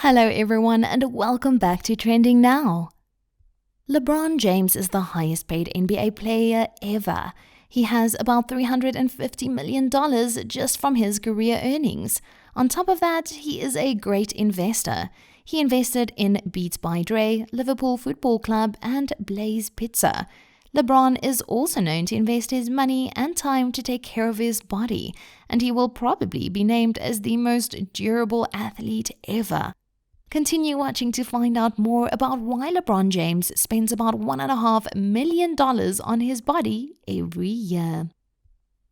Hello everyone and welcome back to Trending Now. LeBron James is the highest paid NBA player ever. He has about $350 million just from his career earnings. On top of that, he is a great investor. He invested in Beats by Dre, Liverpool Football Club, and Blaze Pizza. LeBron is also known to invest his money and time to take care of his body, and he will probably be named as the most durable athlete ever. Continue watching to find out more about why LeBron James spends about $1.5 million on his body every year.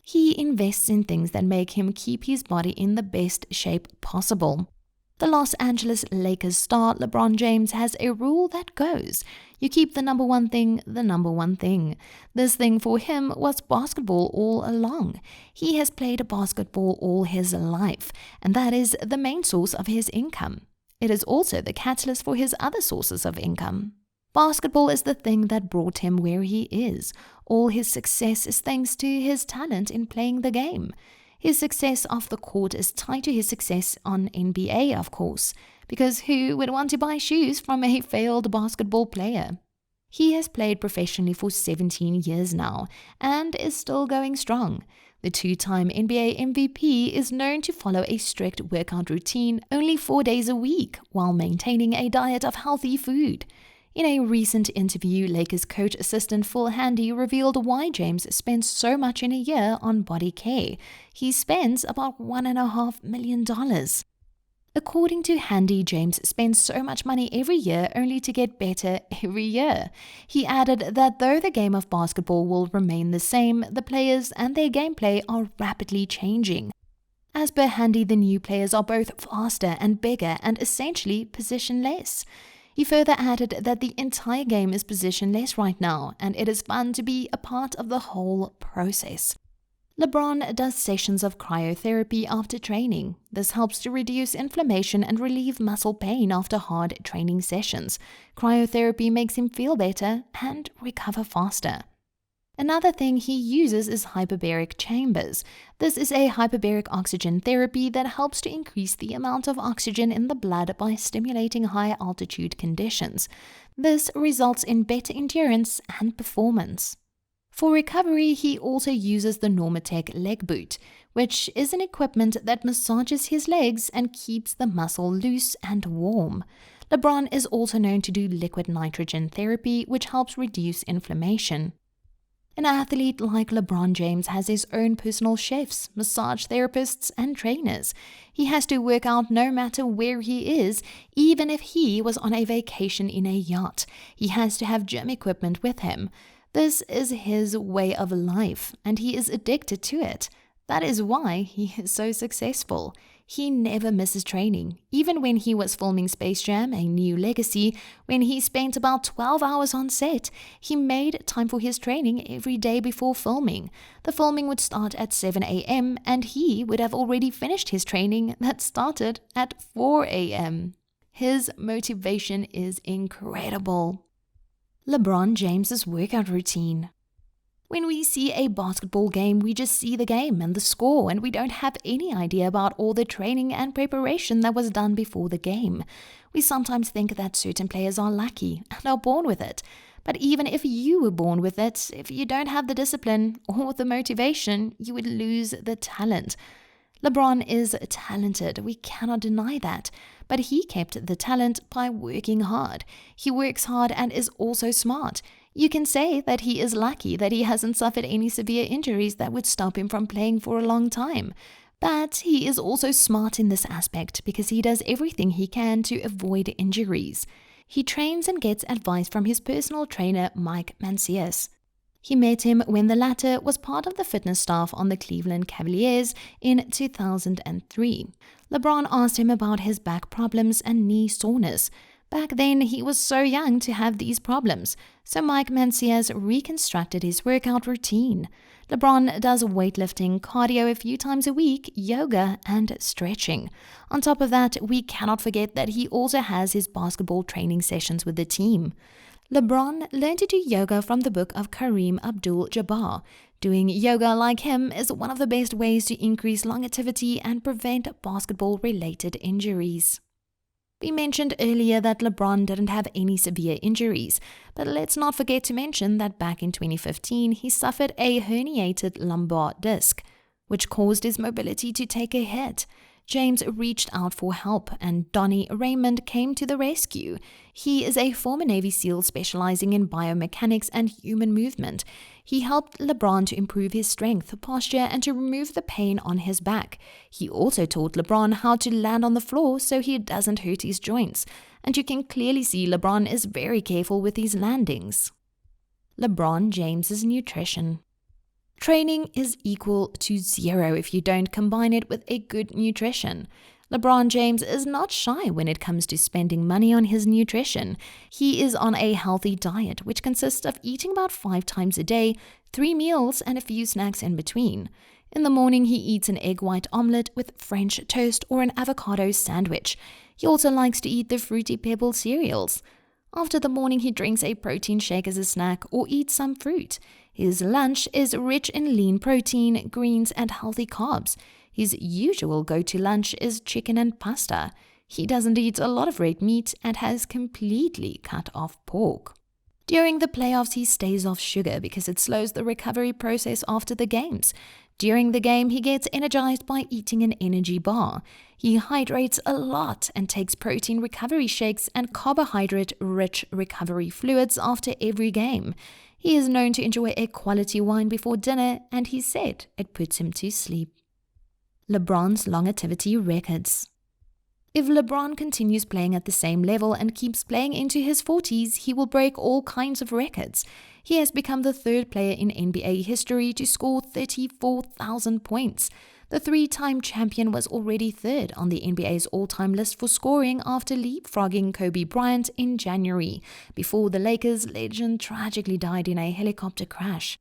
He invests in things that make him keep his body in the best shape possible. The Los Angeles Lakers star LeBron James has a rule that goes, you keep the number one thing the number one thing. This thing for him was basketball all along. He has played basketball all his life, and that is the main source of his income. It is also the catalyst for his other sources of income. Basketball is the thing that brought him where he is. All his success is thanks to his talent in playing the game. His success off the court is tied to his success on NBA, of course, because who would want to buy shoes from a failed basketball player? He has played professionally for 17 years now and is still going strong. The two-time NBA MVP is known to follow a strict workout routine only 4 days a week while maintaining a diet of healthy food. In a recent interview, Lakers coach assistant Phil Handy revealed why James spends so much in a year on body care. He spends about $1.5 million. According to Handy, James spends so much money every year only to get better every year. He added that though the game of basketball will remain the same, the players and their gameplay are rapidly changing. As per Handy, the new players are both faster and bigger and essentially positionless. He further added that the entire game is positionless right now, and it is fun to be a part of the whole process. LeBron does sessions of cryotherapy after training. This helps to reduce inflammation and relieve muscle pain after hard training sessions. Cryotherapy makes him feel better and recover faster. Another thing he uses is hyperbaric chambers. This is a hyperbaric oxygen therapy that helps to increase the amount of oxygen in the blood by stimulating high altitude conditions. This results in better endurance and performance. For recovery, he also uses the Normatec leg boot, which is an equipment that massages his legs and keeps the muscle loose and warm. LeBron is also known to do liquid nitrogen therapy, which helps reduce inflammation. An athlete like LeBron James has his own personal chefs, massage therapists, and trainers. He has to work out no matter where he is, even if he was on a vacation in a yacht. He has to have gym equipment with him. This is his way of life, and he is addicted to it. That is why he is so successful. He never misses training. Even when he was filming Space Jam: A New Legacy, when he spent about 12 hours on set, he made time for his training every day before filming. The filming would start at 7 a.m. and he would have already finished his training that started at 4 a.m. His motivation is incredible. LeBron James's workout routine. When we see a basketball game, we just see the game and the score, and we don't have any idea about all the training and preparation that was done before the game. We sometimes think that certain players are lucky and are born with it. But even if you were born with it, if you don't have the discipline or the motivation, you would lose the talent. LeBron is talented, we cannot deny that, but he kept the talent by working hard. He works hard and is also smart. You can say that he is lucky that he hasn't suffered any severe injuries that would stop him from playing for a long time. But he is also smart in this aspect because he does everything he can to avoid injuries. He trains and gets advice from his personal trainer, Mike Mancias. He met him when the latter was part of the fitness staff on the Cleveland Cavaliers in 2003. LeBron asked him about his back problems and knee soreness. Back then, he was so young to have these problems, so Mike Mancias reconstructed his workout routine. LeBron does weightlifting, cardio a few times a week, yoga, and stretching. On top of that, we cannot forget that he also has his basketball training sessions with the team. LeBron learned to do yoga from the book of Kareem Abdul-Jabbar. Doing yoga like him is one of the best ways to increase longevity and prevent basketball-related injuries. We mentioned earlier that LeBron didn't have any severe injuries, but let's not forget to mention that back in 2015, he suffered a herniated lumbar disc, which caused his mobility to take a hit. James reached out for help, and Donnie Raymond came to the rescue. He is a former Navy SEAL specializing in biomechanics and human movement. He helped LeBron to improve his strength, posture, and to remove the pain on his back. He also taught LeBron how to land on the floor so he doesn't hurt his joints. And you can clearly see LeBron is very careful with his landings. LeBron James's nutrition. Training is equal to zero if you don't combine it with a good nutrition. LeBron James is not shy when it comes to spending money on his nutrition. He is on a healthy diet, which consists of eating about 5 times a day, 3 meals, and a few snacks in between. In the morning, he eats an egg white omelette with French toast or an avocado sandwich. He also likes to eat the Fruity Pebbles cereals. After the morning, he drinks a protein shake as a snack or eats some fruit. His lunch is rich in lean protein, greens, and healthy carbs. His usual go-to lunch is chicken and pasta. He doesn't eat a lot of red meat and has completely cut off pork. During the playoffs, he stays off sugar because it slows the recovery process after the games. During the game, he gets energized by eating an energy bar. He hydrates a lot and takes protein recovery shakes and carbohydrate-rich recovery fluids after every game. He is known to enjoy a quality wine before dinner, and he said it puts him to sleep. LeBron's longevity records. If LeBron continues playing at the same level and keeps playing into his 40s, he will break all kinds of records. He has become the 3rd player in NBA history to score 34,000 points. The 3-time champion was already 3rd on the NBA's all-time list for scoring after leapfrogging Kobe Bryant in January, before the Lakers legend tragically died in a helicopter crash.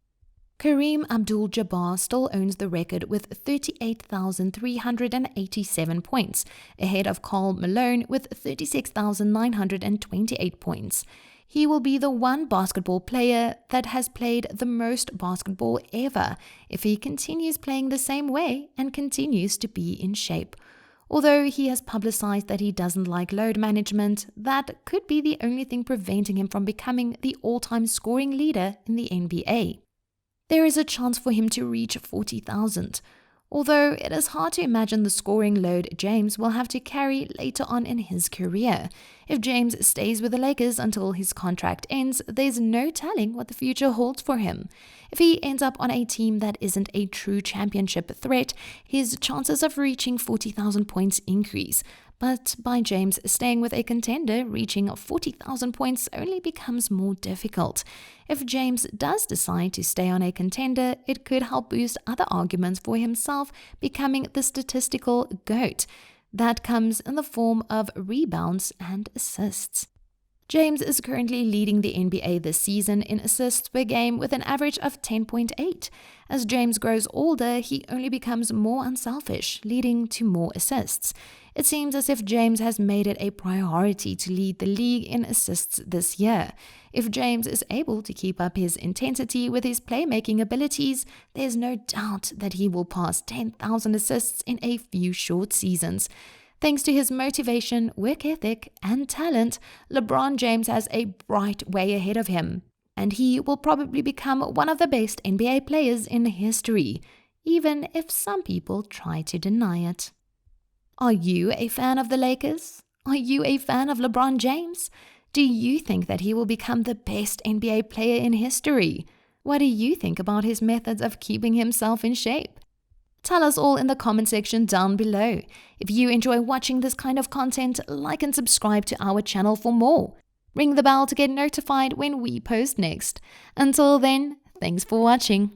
Kareem Abdul-Jabbar still owns the record with 38,387 points, ahead of Karl Malone with 36,928 points. He will be the one basketball player that has played the most basketball ever if he continues playing the same way and continues to be in shape. Although he has publicized that he doesn't like load management, that could be the only thing preventing him from becoming the all-time scoring leader in the NBA. There is a chance for him to reach 40,000, although it is hard to imagine the scoring load James will have to carry later on in his career. If James stays with the Lakers until his contract ends, there's no telling what the future holds for him. If he ends up on a team that isn't a true championship threat, his chances of reaching 40,000 points increase. But by James staying with a contender, reaching 40,000 points only becomes more difficult. If James does decide to stay on a contender, it could help boost other arguments for himself becoming the statistical GOAT. That comes in the form of rebounds and assists. James is currently leading the NBA this season in assists per game with an average of 10.8. As James grows older, he only becomes more unselfish, leading to more assists. It seems as if James has made it a priority to lead the league in assists this year. If James is able to keep up his intensity with his playmaking abilities, there's no doubt that he will pass 10,000 assists in a few short seasons. Thanks to his motivation, work ethic, and talent, LeBron James has a bright way ahead of him, and he will probably become one of the best NBA players in history, even if some people try to deny it. Are you a fan of the Lakers? Are you a fan of LeBron James? Do you think that he will become the best NBA player in history? What do you think about his methods of keeping himself in shape? Tell us all in the comment section down below. If you enjoy watching this kind of content, like and subscribe to our channel for more. Ring the bell to get notified when we post next. Until then, thanks for watching.